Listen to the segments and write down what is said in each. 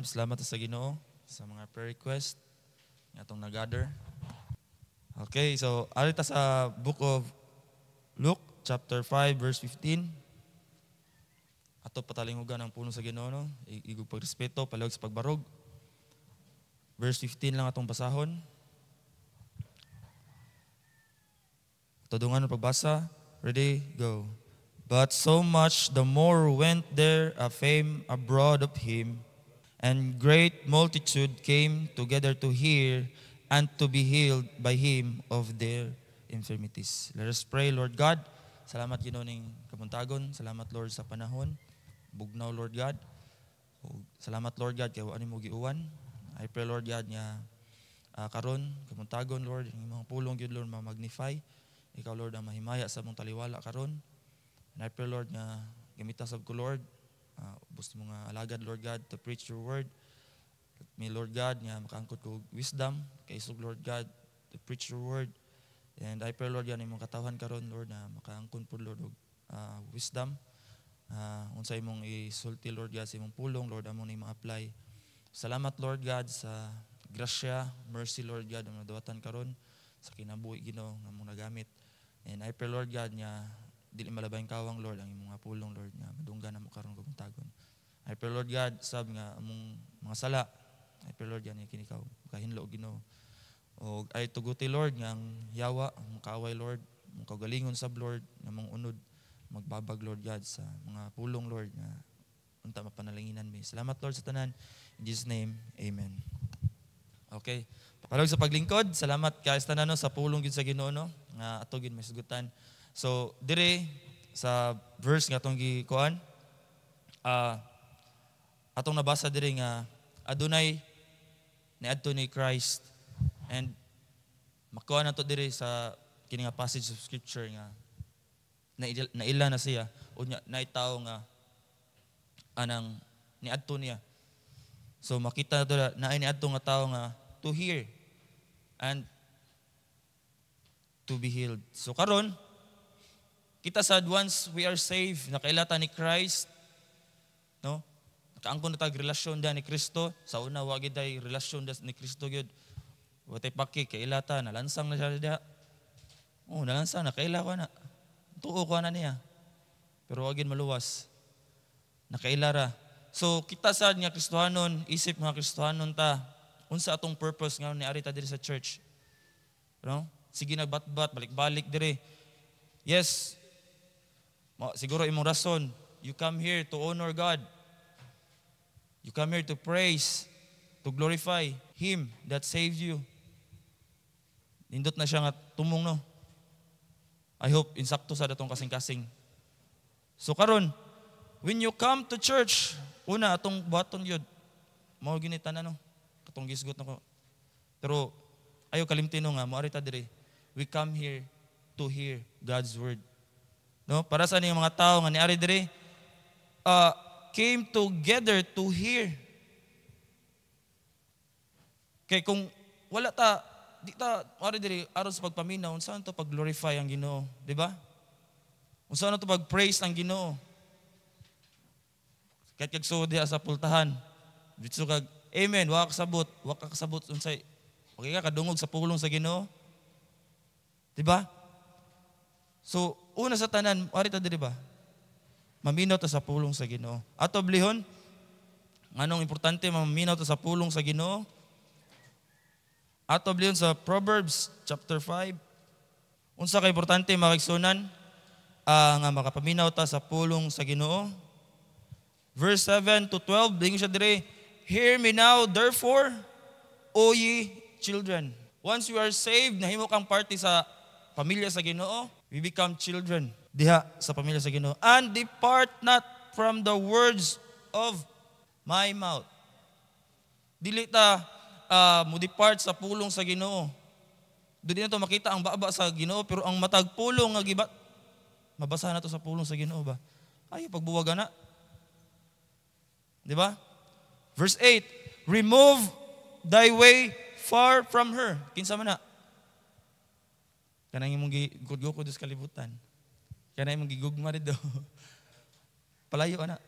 time, salamat sa Ginoo sa mga prayer request nga atong nag-gather. Okay, so arita sa book of Luke, chapter 5, verse 15. Ato patalingugan ang puno sa Ginoo, no? Igug pagrespeto, palihog sa pagbarog. Verse 15 lang atong basahon. Tudungan ang pagbasa. Ready? Go. But so much the more went there a fame abroad of him, and great multitude came together to hear and to be healed by him of their infirmities. Let us pray. Lord God, salamat Ginoo ning kamuntagon. Salamat Lord sa panahon. Bugnaw Lord God. Salamat Lord God kay ani mo giuwan. I pray Lord God nga karon kamuntagon Lord, ang mga pulong gyud Lord ma-magnify. Ikaw Lord ang mahimaya sa mong taliwala karon. And I pray Lord nga gamita sab ko Lord, gusto mo nga alagad Lord God to preach your word. Let me Lord God nga makaangkot ko wisdom kay isog Lord God to preach your word. And I pray Lord God imong katawhan karon Lord na makaangkon pud Lord og wisdom. Unsay imong isulti Lord God sa imong pulong Lord among ni ma-apply. Salamat Lord God sa grasya, mercy Lord God ang nadawatan karon sa kinabuhi Ginoo nga among nagamit. And I pray Lord God nga dili malabayng kawang Lord ang imong pulong Lord nga madunggan namo karon kaguntagon. I pray Lord God sab nga among mga sala. I pray Lord God nga kini ikaw kahinlo Ginoo. O ay tuguti Lord nga ang yawa, ang kaaway Lord, ang kaugalingon sab Lord nga mong unod magbabag Lord God sa mga pulong Lord nga unta mapanalanginan mi. Salamat Lord sa tanan. In Jesus name, amen. Okay. Papalog sa paglingkod. Salamat kay sa tanan no, sa pulong gid sa Ginoo no nga ato gid masigutan. So dire sa verse nga atong gikuan atong nabasa dire nga adunay niadto ni Christ, and makuha na to dire sa kini nga passage of scripture nga naila na siya unya naitaw nga anang niadto niya. So makita to na niadto nga tawo nga to hear and to be healed. So karon kita sad once we are saved, nakailata ni Christ, no? Nakaangkon na tag relasyon da ni Kristo. Sa una wa gid ay relasyon da ni Kristo gyud. Wa tay paki kailata nalansang na siya da. Nalansang nakaila ko na. Tuo ko na niya. Pero wa gid maluwas. Nakailara. So kita sad nga Kristohanon, isip nga Kristohanon ta, unsa atong purpose nga ni ari ta diri sa church? No? Sige nagbatbat, balik-balik diri. Yes. Siguro imong rason, you come here to honor God. You come here to praise, to glorify Him that saved you. Nindot na siya nga tumong no. I hope insakto sa datong kasing-kasing. So karon, when you come to church, una atong buhaton yun. Mao ginitan no. Katong gisgot nako. Pero ayo kalimtino nga mo ari ta diri. We come here to hear God's word. No, para sa ning mga tao nga niari diri came together to hear. Kay kung wala ta di ta ari diri aron sa pagpaminaw unsa to pag glorify ang Ginoo, di ba? Unsa to pag praise ang Ginoo? Kahit kagsuod diha sa pultahan, dito kag amen, wa ka kasabot unsay okay ka kadungog sa pulong sa Ginoo. Di ba? So, una sa tanan, ari ta diri ba? Maminaw ta sa pulong sa Ginoo. Ato blihon, nganong importante maminaw ta sa pulong sa Ginoo? Ato blihon sa Proverbs chapter 5. Unsa ka importante makigsunan nga makapaminaw ta sa pulong sa Ginoo? Verse 7 to 12, dingon siya dire, hear me now, therefore, O ye children. Once you are saved, nahimo kang party sa pamilya sa Ginoo, we become children diha sa pamilya sa Ginoo. And depart not from the words of my mouth. Dili ta mo depart sa pulong sa Ginoo. Dili na to makita ang baba sa Ginoo, pero ang matag pulong nga gibat mabasa na to sa pulong sa Ginoo ba? Ay pagbuwag na. Di ba? Verse 8, remove thy way far from her. Kinsa man na? Kanang imong gigugod sa kalibutan. Kanang imong gigugma rid do. Palayo ana.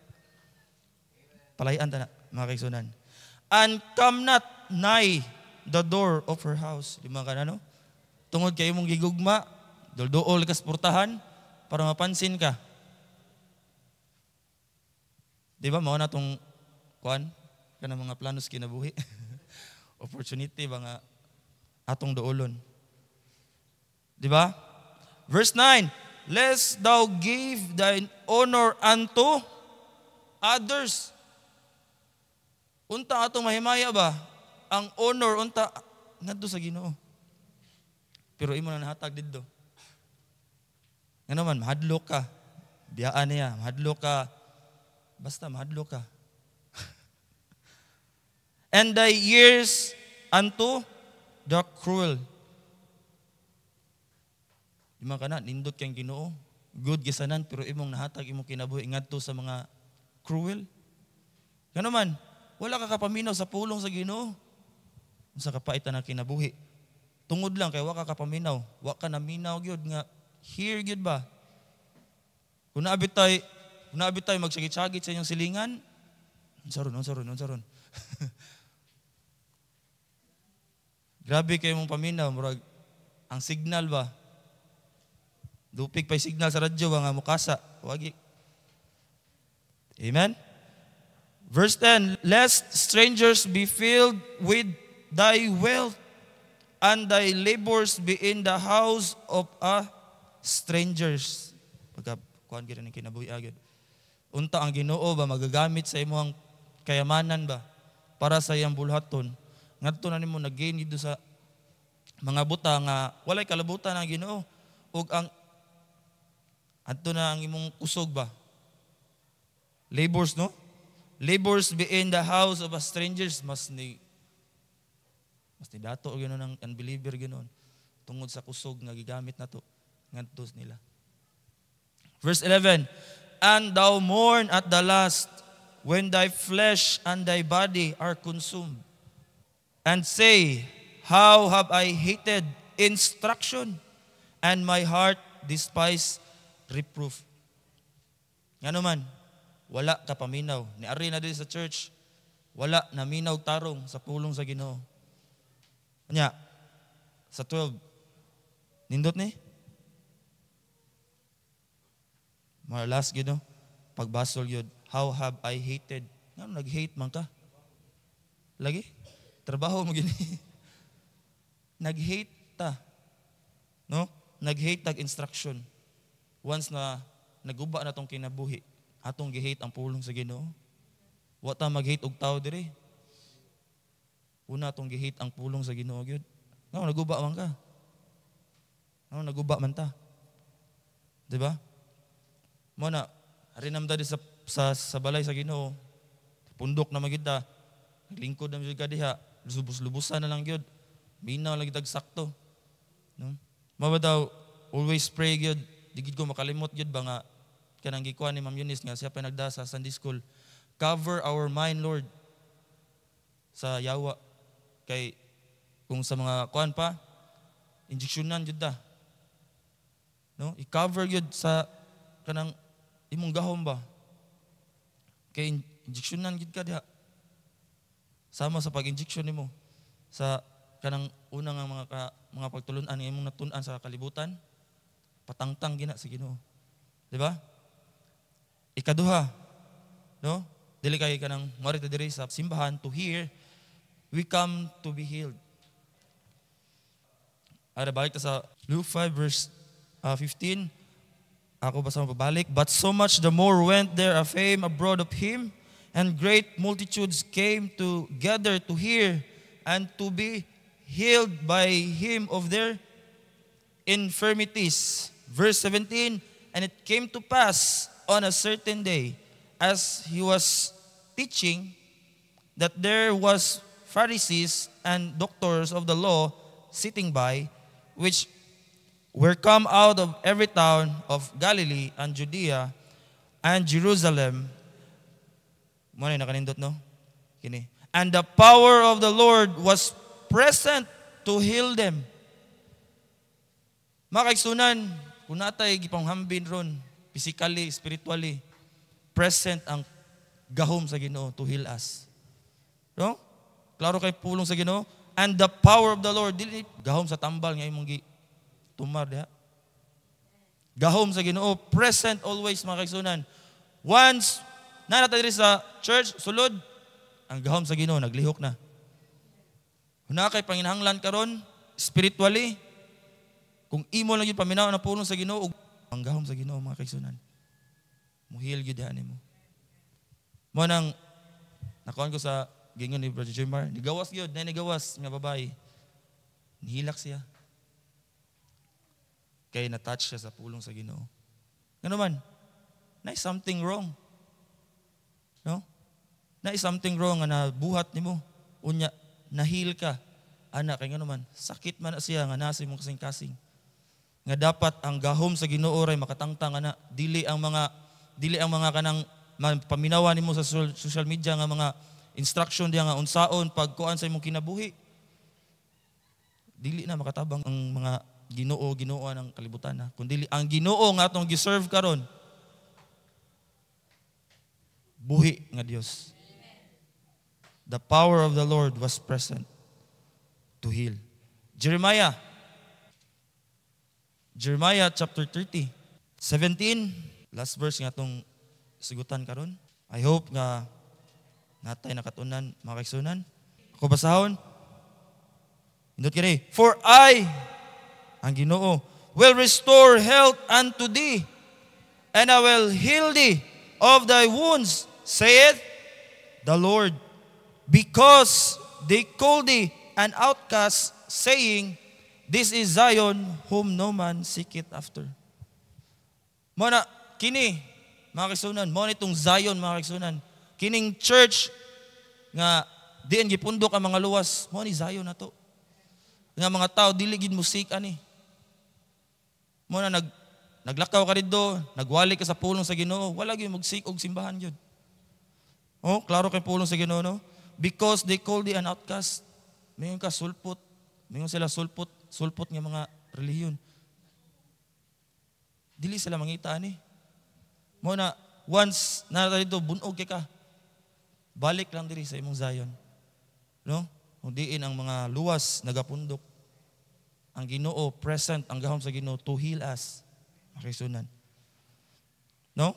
Palayan ta na, mga kaigsunan. and come not nigh the door of her house. Di man ka na, no? Tungod kayo mong gigugma, dulduol kas portahan, para mapansin ka. Di ba, mao na itong kuan, ka na mga planos kinabuhi. Opportunity ba nga atong doolon. Di ba? Verse 9, lest thou give thine honor unto others. Unta atong mahimaya ba? Ang honor, unta, ngadto sa Ginoo. Pero imo na nahatag dito. Nga naman, mahadlok ka. Biyaan niya, mahadlok ka. Basta mahadlok ka. And thy ears unto the cruel. Di man ka na, nindot kang Ginoo. Good gisanan, pero imong nahatag, imong kinabuhi, ngadto sa mga cruel. Nga naman, wala ka kapaminaw sa pulong sa Ginoo. Sa kapaitan na kinabuhi. Tungod lang kay wa ka kapaminaw, wa ka naminaw gyud nga here gyud ba. Kung naabit tayo magsagit-sagit sa inyong silingan, unsaron. Grabe kayo mong paminaw, murag ang signal ba? Dupig pa'y signal sa radyo ba nga mukasa? Wagi. Amen? Verse 10, lest strangers be filled with thy wealth, and thy labors be in the house of strangers. Pagkakuhan kita ng kinabuhi agad. Unta ang Ginoo ba, magagamit sa imong kayamanan ba, para sa iyang bulhaton. Ngadto na nimo nag-gain dito sa mga buta nga, walay kalabutan ang Ginoo. Ug ang, adto na ang imong kusog ba. Labors, no? Labors be in the house of strangers, mas ni dato gano'n ng unbeliever gano'n. Tungod sa kusog nga gigamit na to. Ngadtos nila. Verse 11, and thou mourn at the last, when thy flesh and thy body are consumed. And say, how have I hated instruction, and my heart despised reproof. Nga naman, wala ka paminaw. Niari na din sa church, wala naminaw tarong sa pulong sa Ginoo. Anya, sa 12, nindot ni? More last yun, no? Pagbasol yun, how have I hated? Nga, nag-hate man ka. Lagi? Trabaho mo gini. Nag-hate ta. No? Nag-hate tag instruction. Once na naguba na tong kinabuhi, atong gi-hate ang pulong sa Ginoo. Wa ta mag-hate og tao diri. Una atong gi-hate ang pulong sa Ginoo gyud. Nga naguba man ka. Nga naguba man ta. Di ba? Mo na rinam di sa balay sa Ginoo. Pundok na magita. Naglingkod na gyud ka diha. Lubos-lubusan na lang gyud. Minaw lang gitag sakto. No? Mao daw always pray gyud. Di gid ko makalimot gyud ba nga kanang gikuan ni Ma'am Eunice nga siya pa nagdasa sa Sunday school. Cover our mind, Lord, sa yawa. Kay kung sa mga kuan pa, injeksyonan jud ta. No? I-cover gyud sa kanang imong gahom ba. Kay injeksyonan gyud ka diha. Sama sa pag-injection nimo sa kanang unang mga pagtulunan nga imong natun-an sa kalibutan, patangtang gina sa Ginoo. Di ba? Ikaduha, no? Dili kay kanang morita diri sa simbahan to hear, we come to be healed. Ara balik ta sa Luke 5 verse 15. Ako basa mapabalik. But so much the more went there a fame abroad of him, and great multitudes came together to hear and to be healed by him of their infirmities. Verse 17, and it came to pass on a certain day, as he was teaching, that there was Pharisees and doctors of the law sitting by, which were come out of every town of Galilee and Judea and Jerusalem. Mo na nakanindot, no? Kini. And the power of the Lord was present to heal them. Makaigsunan, kung natay gipanghambin ron, physically, spiritually, present ang gahom sa Ginoo to heal us. No? Klaro kay pulong sa Ginoo. And the power of the Lord, dili gahom sa tambal nga imong tumar diha. Gahom sa Ginoo, present always mga kaigsunan. Once na diri sa church sulod, ang gahom sa Ginoo naglihok na. Huna kay panginahanglan karon spiritually, kung imo lang yung paminaw na pulong sa Ginoo, ang gahom sa Ginoo mga kaigsunan. Muhil gyud diha nimo. Mo nang nakuan ko sa gingon ni Brother Jimar, nigawas gyud, nigawas nga babae. Nihilak siya. Kay na-touch siya sa pulong sa Ginoo. Ngano man? Na something wrong. No? Na something wrong nga nabuhat nimo. Unya nahil ka. Ana kay ngano man? Sakit man na siya nga nasa imong kasing-kasing. Nga dapat ang gahom sa Ginoo ray makatangtang ana, dili ang mga kanang paminawan nimo sa social media nga mga instruction diya nga unsaon pagkuan sa imong kinabuhi. Dili na makatabang ang mga Ginoo ng kalibutan na. Kundi ang Ginoo nga atong giserve karon. Buhi nga Dios. The power of the Lord was present to heal. Jeremiah chapter 30, 17, last verse nga atong sigutan karon. I hope nga natay nakatunan mga kaigsunan. Ako basahon. Indot kini. For I, ang Ginoo, will restore health unto thee, and I will heal thee of thy wounds, saith the Lord. Because they call thee an outcast, saying, This is Zion, whom no man seeketh after. Mo na, kini, mga kaigsunan, mo nitong Zion, mga kaigsunan, kining church nga diin gipundok ang mga luwas, mo ni Zion na to. Nga mga tao dili gid musik ani. Mo na naglakaw ka didto, nagwali ka sa pulong sa Ginoo, wala gyud magsik og simbahan gyud. Oh, klaro kay pulong sa Ginoo no? Because they call thee an outcast. Mingon ka sulpot. Mingon sila sulpot nga mga relihiyon. Dili sila mangita ani. Mo na once na dito bunog ka. Balik lang diri sa imong Zion. No? Kung diin ang mga luwas nagapundok. Ang Ginoo present, ang gahom sa Ginoo to heal us. Makisunan. No?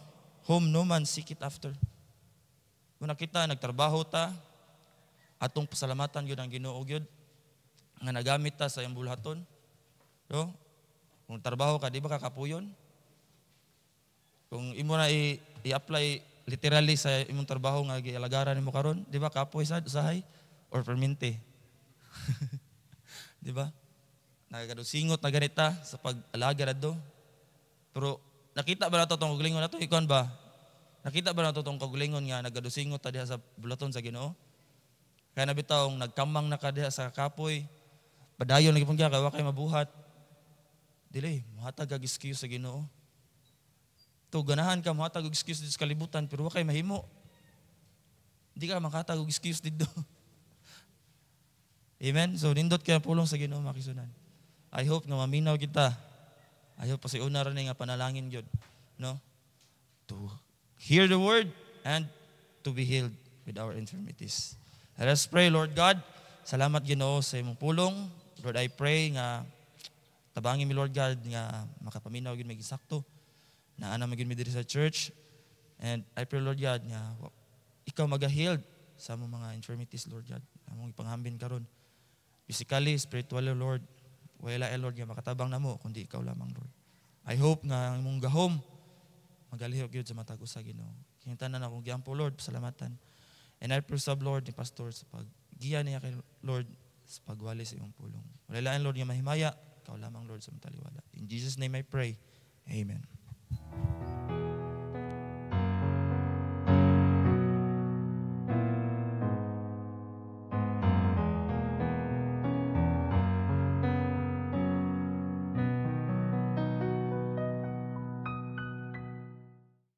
Whom no man seeketh after. Kung nakita, nagtrabaho ta, atong pasalamatan yun ang Ginoo yun, nga nagamit ta sa iyong bulhaton. No? Kung trabaho ka, di ba kakapuyon? Kung imo na i-apply literally sa imong trabaho nga gialagaran nimo karon, di ba kapoy sa usahay or permente. Di ba? Nagadusingot na ganita sa pag-alaga radto. Pero nakita ba nato tong kagalingon nato ikon ba? Nakita ba nato tong kagalingon nga nagadusingot ta diha sa bulaton sa Ginoo? Kaya nabitaw nagkamang na ka diha sa kapoy. Padayon lagi pang kay wa kay mabuhat. Dili, muhatag og excuse sa Ginoo. To ganahan ka muhatag og excuse sa kalibutan pero wa kay mahimo. Hindi ka makatag og excuse didto. Amen. So nindot kay pulong sa Ginoo makisunan. I hope nga maminaw kita. I hope pasiuna ra ni nga panalangin gyud, no? To hear the word and to be healed with our infirmities. Let us pray, Lord God. Salamat Ginoo sa imong pulong. Lord, I pray nga tabangin mi Lord God nga makapaminaw gyud may gisakto. Na ana magid mi diri sa church. And I pray Lord God nga ikaw maga-healed sa among mga infirmities Lord God. Among ipanghambin karon. Physically, spiritually Lord. Wala Lord nga makatabang namo kundi ikaw lamang Lord. I hope nga ang imong gahom magalihok gyud sa matag usa Ginoo. Kinahanglan akong giampo Lord, pasalamatan. And I pray sab Lord ni pastor sa paggiya niya kay Lord sa pagwali sa imong pulong. Wala Lord nga mahimaya, ikaw lamang Lord sa mataliwala. In Jesus name I pray. Amen.